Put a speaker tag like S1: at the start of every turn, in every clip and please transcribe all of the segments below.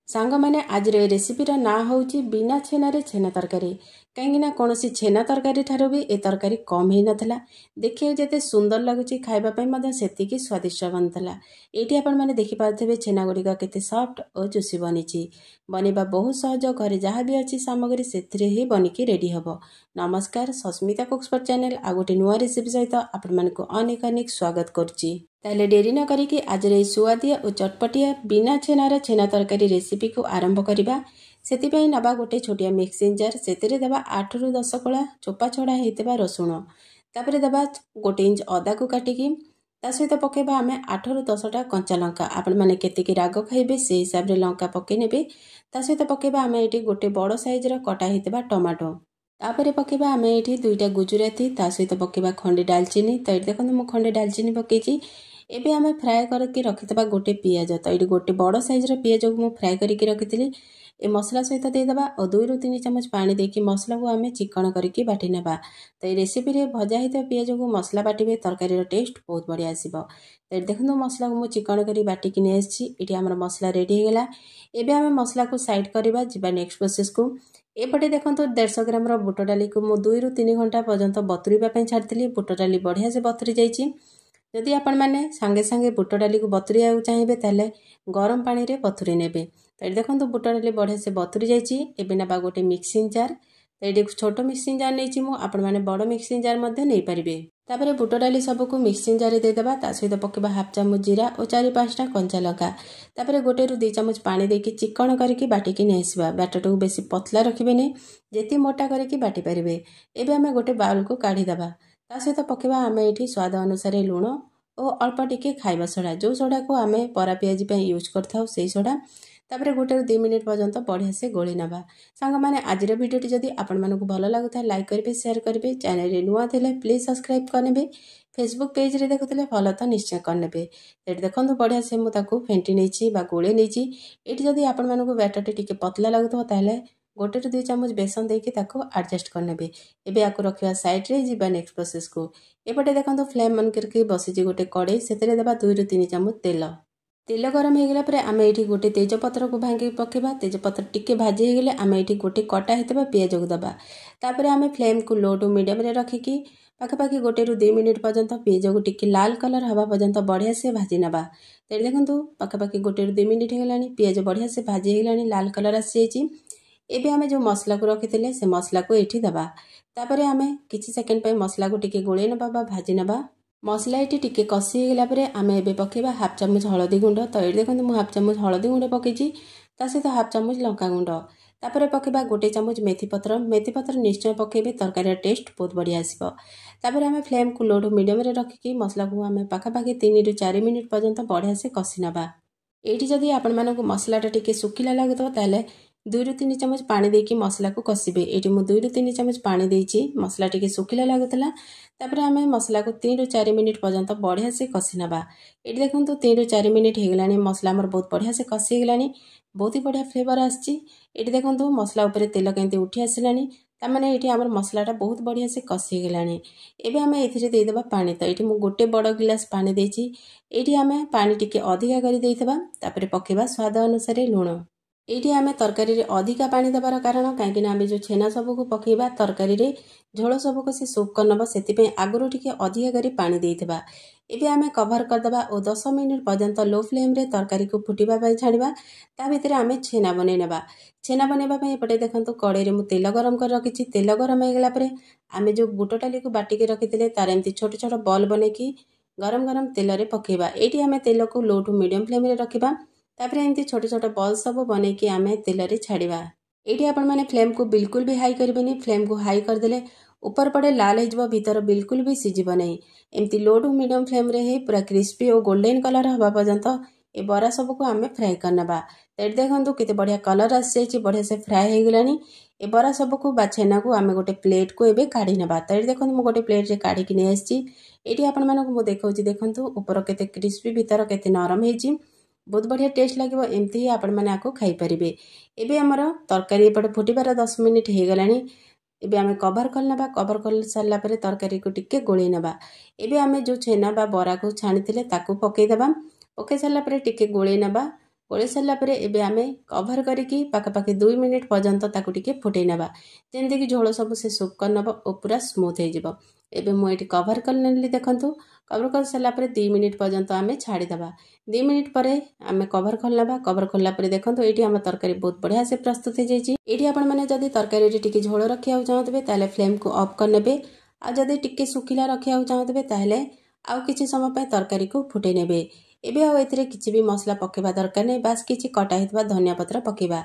S1: सांग मैंने आज रेसिपीर ना हूँ बिना छेना छेना तरकारी कहीं कौन छेना तरकारी ठारू भी ए तरकारी कम ही नाला देखिए जिते सुंदर लगुच खावाई से स्वादिष्ट बनता ये आपने देखिपे छेना गुड़िक के सफ्ट और जुसी बनी बनवा बहुत सहज घरे जहाँ भी अच्छी सामग्री से ही बनिकी रेडी हम। नमस्कार, सस्मिता कुक्स चैनल आ गोटे नुआ रेसिपी सहित आपण अनेक अनेक स्वागत करुच्ची। ताले डेरी न करिकी आज सुआदिया और चटपटिया बिना छेनार छेना तरकारी रेसिपी को आरंभ करवा। से नवा गोटे छोटिया मिक्सिंग जार से देवा 8 ରୁ 10 कोला चोपा छड़ा होता रसुण तापर देवा 1 इंच अदा को काटिकी ता सहित पकेबा आमे 8 ରୁ 10टा कंचा लंका आपण माने केतिकी राग खाइबे से हिसाब रे लंका पके नेबे। ता सहित पकेबा आमे एटी गोटे बड़ साइज रा कटा होता टमाटो तापर पकेबा आमे एटी 2टा गुजराती ता सहित पकेबा खंडे दालचीनी। तो ये देखो मु खंडे दालचीनी पकेची। एबे आमे फ्राए करके रखितबा गोटे पियाज तो ये गोटे बड़ साइज रा पियाज को मु फ्राए करके रखितली ए मसला सहित देदेबा और 2 ରୁ 3 चामच पानी देकी मसला को आमे चिकन करके बाटी नेबा। तो ये रेसिपी रे भजा हित पियाज को मसला बाटिबे तरकारी टेस्ट बहुत बढ़िया आसीबो। तो देखो मसला को मु चिकन करी बाटिकी ने आछि। एटी हमर मसला रेडी हो गला। एबे आमे मसला को साइड करबा जिबा नेक्स्ट प्रोसेस को। एपटे देखो 150 ग्राम रो बुट डाली को मु 2 ରୁ 3 घंटा पर्यंत बतुरीबा पई छाड़तिली। बुट डाली बढ़िया से बतुरी जाइछि। जदि आपण माने सांगे सांगे बुट डाली को बतुरिया चाहिए ताले गरम पानी रे बतुरी नेबे। तो देखो बुट डाली बढ़िया से बतुरी जाइछि। एबे नबा गोटे मिक्सिंग जार तो ये छोट मिक्सिंग जार नहीं मु आपण माने बड़ मिक्सिंग जार मध्य नहीं पारिबे। तापरे बुट डाली सबको मिक्सिंग जार दे देबा ता सहित पकेबा हाफ चामच जीरा और 4-5टा कंचा लंका तापरे 1 ରୁ 2 चामच पानी देकी चिकन करके बाटिकी ने आसीबा। बैटर को बेसी पतला रखिबे ने जेती मोटा करके बाटी पारिबे। एबे हमें गोटे बाउल को काढी दबा ता सहित पकेबा आमे एठी स्वाद अनुसार लूण और अल्प टिके खाइबा सोडा जो सोडा को आमे परा पियाजी पे यूज करथाउ सेही सोडा तापरे 1 ରୁ 2 मिनिट पर्यंत बढ़िया से गोली नबा। सांग माने आज वीडियोटी जदि आपण मानकु भलो लागुता लाइक करबे शेयर करबे। चैनल रे नुआ थिले प्लीज सब्सक्राइब करनेबे। फेसबुक पेज रे देखुतले फॉलो तो निश्चय करनेबे। एट देखंतु बढ़िया से मु ताकू फेंटी नेछि बा गोळे नेछि। एटी जदि आपण मानकु बैटरटी टिके पतला लागुतो ताले 1 ରୁ 2 चामच बेसन देके ताको एडजस्ट करनेबे। एबे आको रखिया साइड रे जिबा नेक्स्ट प्रोसेस को। एपटे देखंतु फ्लेम मन करके बसिछि गोटे कड़े सेतरे देबा 2 ରୁ 3 चामच तेल गरम हो गला पर आमे एठी गोटे तेजपत्र को भांगी पकेबा। तेजपत्र टिके भाजी हो गले आमे एठी गोटे कटा हेतबा पियाज को दबा। तापर आमे फ्लेम को लो टू मीडियम रे रखिकी पाखापाखि 1 ରୁ 2 मिनिट पर्यंत पियाज को टिके लाल कलर हवा पर्यंत बढ़िया से भाजी नबा। तो देखंतु पाखापाखि 1 ରୁ 2 मिनिट हो गलानी पियाज बढ़िया से भाजी हो गलानी लाल कलर आसी जाइछि। एबे आमे जो मसला को रखिथिले से मसला को एठी दबा। तापरे आमे किछि सेकंड पे मसला को टिके गोळे नबा बा भाजी नबा। मसला ये टिके कषि हो गला परे आमे एबे पकेबा हाफ चामच हळदी गुंड। तो ये देखंतु मु हाफ चामच हळदी गुंड पकेछि ता सहित हाफ चामच लंका गुंड तापरे पकेबा 1 चामच मेथी पत्र निश्चय पकेबे तरकारी टेस्ट बहुत बढ़िया आसीबो। तापरे आमे फ्लेम को लो टू मीडियम रे रखिकी मसला को आमे पाखापाखि 3 ରୁ 4 मिनिट पर्यंत बढ़िया से कषि नबा। एठी जदि आपण मानकु मसलाटा टिके सुखिला लागतो ताले 2 ରୁ 3 चामच पानी देकी मसला को कषिबे। एठी मु 2 ରୁ 3 चामच पानी देछि मसला टिके सुखिला लागतला। तापर आमे मसला को 3 ରୁ 4 मिनिट पर्यंत बढ़िया से कषि नबा। एठी देखंतु 3 ରୁ 4 मिनिट हो गलानी मसला हमर बहुत बढ़िया से कषि गलानी बहुत ही बढ़िया फ्लेवर आछि। एठी देखंतु मसला ऊपर तेल केंति उठी आसिलानी ता माने एठी हमर मसलाटा बहुत बढ़िया से कषि गलानी। एबे आमे एथिरे दे देबा पानी। तो एठी मु गोटे बड़ गिलास पानी देछि। एठी आमे पानी टिके अधिका करी देइतबा तापर पकेबा स्वाद अनुसार लूण। एठी आमे तरकारी रे अधिका पानी दबार कारण काहेकि ना आमे जो छेना सब को पकेबा तरकारी रे झोल सब को से सोक करनबा सेति पे आगरो टिके अधिका करी पानी देइतबा। एबे आमे कवर कर दबा और 10 मिनिट पर्यंत लो फ्लेम रे तरकारी को फुटिबा पई छाड़िबा। ता भितरे आमे छेना बनै नेबा। छेना बनेबा पई एपटे देखंतु कड़े रे मु तेल गरम कर रखिछि। तेल गरम हो गला परे आमे जो बुट डाली को बाटी के रखिथिले तार एम्ति छोट छोट बॉल बनेकी गरम गरम तेल रे पकेबा। एठी आमे तेल को लो टू मीडियम फ्लेम रे रखिबा। तापर एम्ति छोट छोट बॉल सब बनेकी आमे तेल रे छाड़िबा। एठी आपण माने फ्लेम को बिल्कुल भी हाई करबेनी। फ्लेम को हाई कर देले ऊपर पड़े लाल हो भीतर बिल्कुल भी सिझिब नहीं। एमती लो टू मीडियम फ्लेम रे ही पूरा क्रिस्पी और गोल्डन कलर हवा पर्यंत ए बरा सब को आमे फ्राई करनबा। तो देखंतु केते बढ़िया कलर आसी जाइछि बढ़िया से फ्राई हो गलानी। ए बरा सब को बा छेना को आमे गोटे प्लेट को एबे काढी नबा। तो देखंतु मु गोटे प्लेट रे काढी कि नै आछि। एठी आपण मानकु मु देखौछि देखंतु ऊपर केते क्रिस्पी भीतर केते नरम हेछि बहुत बढ़िया टेस्ट लगे। एमती ही आपण माने आको खाई परिबे। एबे हमर तरकारी एपटे फुटिबार 10 मिनिट हो गलानी। एबे आमे कवर कर नबा। कवर कर सारला परे तरकारी को टिके गोळी नबा। एबे आमे जो छेना बा बरा को छाणी थिले ताको पकेई दबा। पकेई सारला परे टिके गोळी नबा। गोले सारा पर एबे आमे कभर करके पाखापाखि 2 मिनिट पर्यंत ताकू टिके फुटै नबा जेमती कि झोल सब से सुप कर नब और पूरा स्मूथ हो जिवो। एबे मु एठी कभर कर नेली देखंतु। कभर कर सारा पर 2 मिनिट पर्यंत आमे छाड़ी दबा। 2 मिनिट पर आमे कभर खोल नबा। कभर खोलला पर देखंतु एठी हम तरकारी बहुत बढ़िया से प्रस्तुत हो जाइछि। एठी आपण माने जदी तरकारी रे टिके झोल रखिया चाहतबे ताले फ्लेम को ऑफ कर नेबे। आ जदी टिके सुखिला रखिया चाहतबे ताले आउ किछि समय पे तरकारी को फुटै नेबे। एबे आउ एथिरे किछि भी मसला पकेबा दरकार नै, बास किछि कटा हितबा धनिया पत्र पकेबा।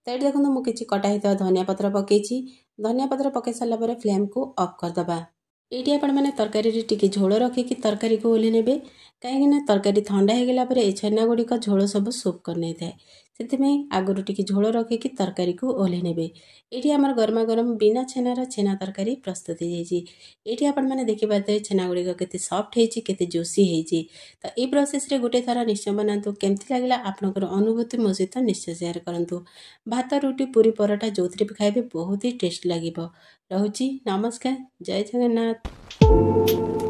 S1: त एठी देखंतु मु किछि कटा हितबा धनिया पत्र पकेछि। धनिया पत्र पके सारला पर फ्लेम को ऑफ कर दबा। एठी आपण माने तरकारी रे टिके झोल रखि कि तरकारी को ओले नेबे काहेकि ना तरकारी ठंडा हे गेला पर ए छेना गुडी का झोल सब सूप कर नै थाए। सेतिमे आगुरु टिके झोल रखि कि तरकारी को ओले नेबे। एठी हमर गरमा गरम बिना छेनार छेना तरकारी प्रस्तुत हे जाइछि। एठी आपण माने देखि पाते छेना गुडी का केते सॉफ्ट हेछि, केते जूसी हेछि। त ए प्रोसेस रे गुटे थारा निश्चय बनांतु। केमथि लागला आपनकर अनुभूति मो सहित निश्चय शेयर करंतु। भात रोटी पूरी पराठा जोथरे भी खाइबे बहुत ही टेस्ट लागिबो। रहुछि नमस्कार, जय जगन्नाथ।